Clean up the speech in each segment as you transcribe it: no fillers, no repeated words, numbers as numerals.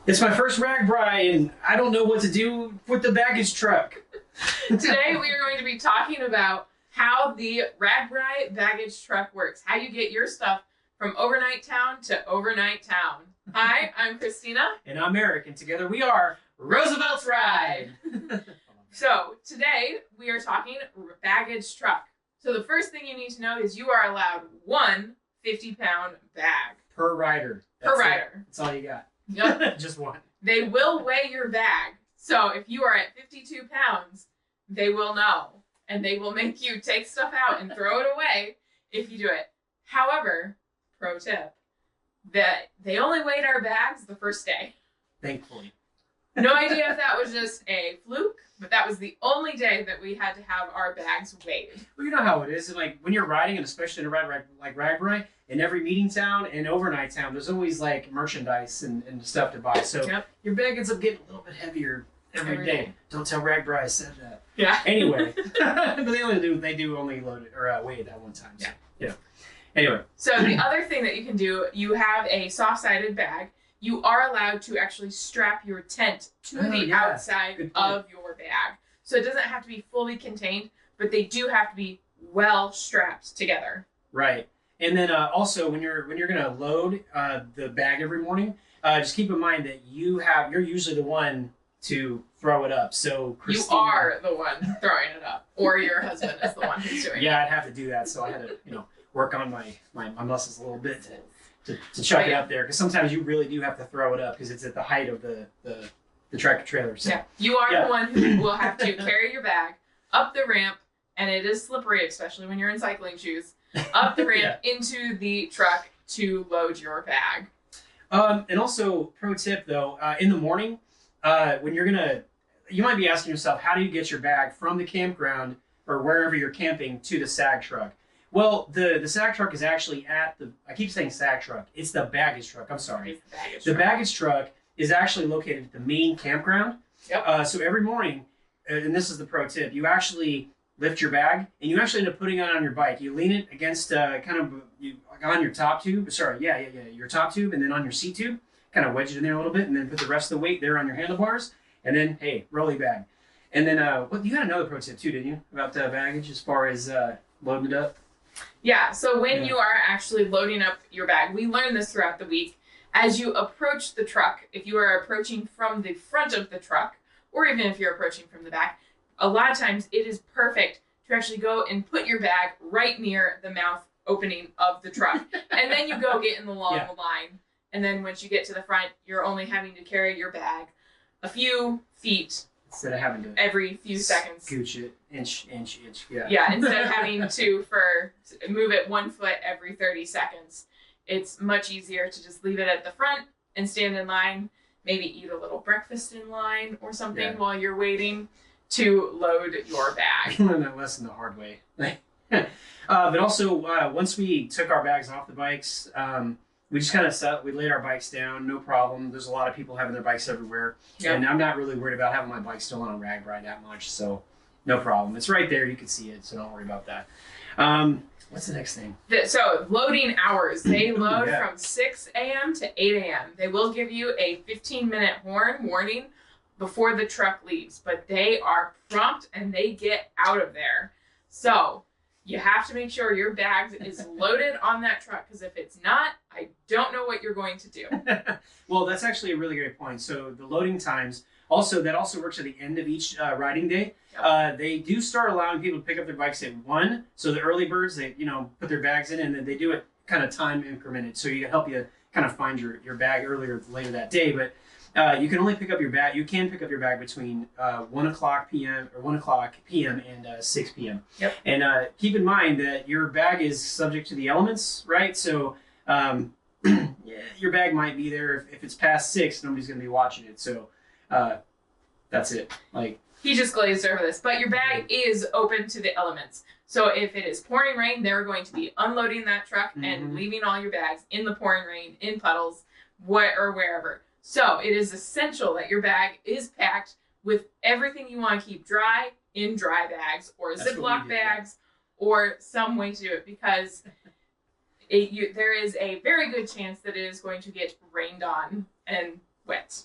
It's my first RAGBRAI, and I don't know what to do with the baggage truck. Today we are going to be talking about how the RAGBRAI Baggage Truck works, how you get your stuff from overnight town to overnight town. Hi, I'm Christina. And I'm Eric, and together we are Roosevelt's Ride. So today we are talking baggage truck. So the first thing you need to know is you are allowed one 50-pound bag. Per rider. Per rider. That's all you got. Yep. Just one. They will weigh your bag. So if you are at 52 pounds, they will know. And they will make you take stuff out and throw it away if you do it. However, pro tip, that they only weighed our bags the first day. Thankfully. No idea if that was just a fluke, but that was the only day that we had to have our bags weighed. Well, you know how it is. Like when you're riding, and especially in a ride like RAGBRAI, in every meeting town and overnight town, there's always like merchandise and stuff to buy. So Yep. your bag ends up getting a little bit heavier every day. Don't tell RAGBRAI I said that. Yeah. Anyway, but they do only load it or weigh it that one time. So, yeah. Anyway. So the other thing that you can do, you have a soft-sided bag. You are allowed to actually strap your tent to the outside of your bag. So it doesn't have to be fully contained, but they do have to be well strapped together. Right. And then also when you're gonna load the bag every morning, just keep in mind that you're usually the one to throw it up. So Christina, you are the one throwing it up, or your husband is the one who's doing it. Yeah, I'd have to do that. So I had to work on my muscles a little bit to chuck it up there, because sometimes you really do have to throw it up because it's at the height of the tractor trailer. So. Yeah, you are the one who will have to carry your bag up the ramp, and it is slippery, especially when you're in cycling shoes, up the ramp into the truck to load your bag. And also, pro tip though, in the morning, when you might be asking yourself, how do you get your bag from the campground or wherever you're camping to the SAG truck? Well, the SAG truck is actually I keep saying SAG truck. It's the baggage truck. I'm sorry. The baggage truck is actually located at the main campground. Yep. So every morning, and this is the pro tip, you actually lift your bag and you actually end up putting it on your bike. You lean it against on your top tube. Sorry, your top tube, and then on your seat tube, kind of wedge it in there a little bit, and then put the rest of the weight there on your handlebars, and then hey, roll your bag. And then you got another pro tip too, didn't you, about the baggage as far as loading it up? Yeah, so when you are actually loading up your bag, we learned this throughout the week. As you approach the truck, if you are approaching from the front of the truck, or even if you're approaching from the back, a lot of times it is perfect to actually go and put your bag right near the mouth opening of the truck. And then you go get in the long line. And then once you get to the front, you're only having to carry your bag a few feet instead of having to every few seconds. Scooch it inch. Yeah. Yeah, instead of having to move it 1 foot every 30 seconds. It's much easier to just leave it at the front and stand in line, maybe eat a little breakfast in line or something while you're waiting to load your bag. I learned that lesson the hard way. But also, once we took our bags off the bikes, we just kind of we laid our bikes down, no problem. There's a lot of people having their bikes everywhere. Yep. And I'm not really worried about having my bike still on a RAGBRAI that much, so no problem. It's right there, you can see it, so don't worry about that. What's the next thing? So loading hours, they load from 6 a.m. to 8 a.m. They will give you a 15-minute horn warning before the truck leaves, but they are prompt and they get out of there. So you have to make sure your bag is loaded on that truck, because if it's not, I don't know what you're going to do. Well, that's actually a really great point. So the loading times, that also works at the end of each riding day. Yep. They do start allowing people to pick up their bikes at 1. So the early birds, they put their bags in, and then they do it kind of time incremented. So you help you kind of find your bag earlier or later that day. But you can only pick up your bag. You can pick up your bag between 1 o'clock p.m. and 6 p.m. Yep. And keep in mind that your bag is subject to the elements, right? So your bag might be there if it's past 6. Nobody's going to be watching it. So that's it. He just glazed over this, but your bag is open to the elements. So if it is pouring rain, they're going to be unloading that truck and leaving all your bags in the pouring rain, in puddles, or wherever. So it is essential that your bag is packed with everything you want to keep dry in dry bags or Ziploc bags or some way to do it, because there is a very good chance that it is going to get rained on and wet.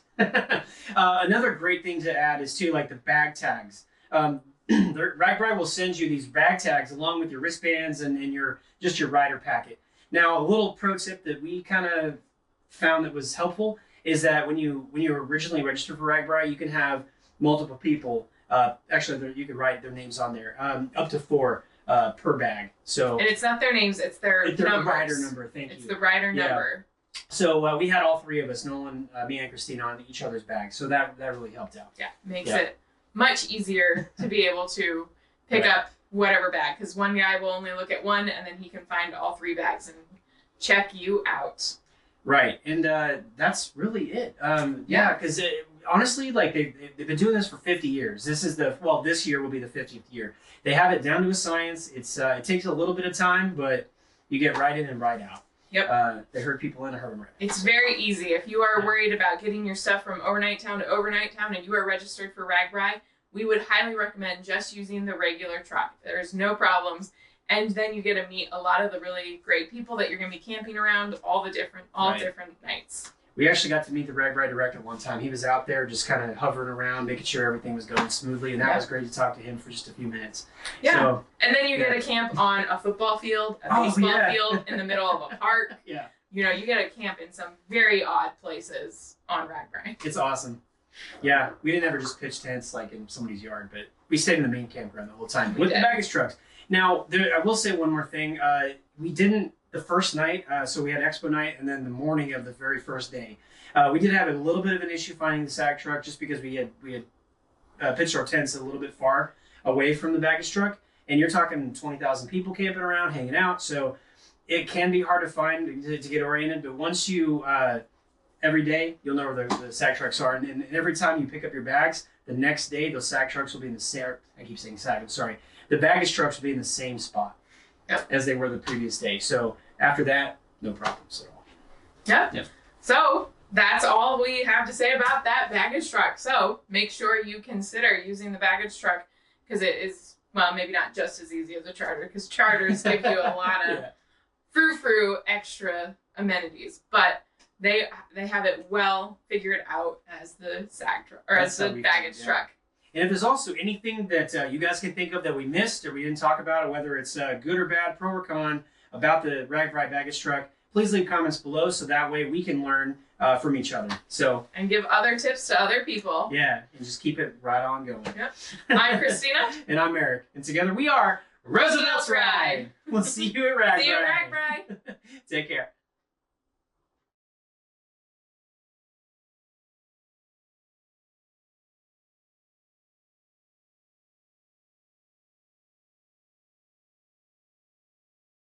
Another great thing to add is too, like the bag tags. RAGBRAI will send you these bag tags along with your wristbands and your rider packet. Now, a little pro tip that we kind of found that was helpful is that when you originally register for RAGBRAI, you can have multiple people. Actually, you can write their names on there, up to 4 per bag. So, and it's not their names; it's their numbers. Rider number. It's the rider number. So we had all 3 of us, Nolan, me, and Christina, on each other's bags. So that really helped out. Yeah, makes it much easier to be able to pick up whatever bag, because one guy will only look at one, and then he can find all 3 bags and check you out. Right, and that's really it. Because honestly, like they've been doing this for 50 years. This year will be the 50th year. They have it down to a science. It takes a little bit of time, but you get right in and right out. Yep. They herd people in, herd them right out. It's very easy. If you are worried about getting your stuff from overnight town to overnight town and you are registered for RAGBRAI, we would highly recommend just using the regular truck. There's no problems. And then you get to meet a lot of the really great people that you're going to be camping around all different nights. We actually got to meet the RAGBRAI director one time. He was out there just kind of hovering around, making sure everything was going smoothly, and that was great to talk to him for just a few minutes. Yeah, so, and then you get to camp on a football field, a baseball field, in the middle of a park. Yeah. You know, you get to camp in some very odd places on RAGBRAI. It's awesome. Yeah, we didn't ever just pitch tents like in somebody's yard, but we stayed in the main campground the whole time with the baggage trucks. Now, I will say one more thing. We didn't the first night, so we had expo night, and then the morning of the very first day. We did have a little bit of an issue finding the sack truck just because we had pitched our tents a little bit far away from the baggage truck, and you're talking 20,000 people camping around, hanging out, so it can be hard to find to get oriented. But once you every day you'll know where the sack trucks are, and every time you pick up your bags, the next day those sack trucks will be in the same. I keep saying sack. I'm sorry. The baggage trucks will be in the same spot as they were the previous day. So after that, no problems at all. Yep. So that's all we have to say about that baggage truck. So make sure you consider using the baggage truck, because it is, well, maybe not just as easy as a charter, because charters give you a lot of frou-frou extra amenities, but they have it well figured out as the sack truck, or as the baggage truck. And if there's also anything that you guys can think of that we missed or we didn't talk about, or whether it's good or bad, pro or con, about the RAGBRAI baggage truck, please leave comments below so that way we can learn from each other. And give other tips to other people. Yeah, and just keep it right on going. Yep. I'm Christina. And I'm Eric. And together we are Roosevelt's Ride. We'll see you at RAGBRAI. See you at RAGBRAI. Take care.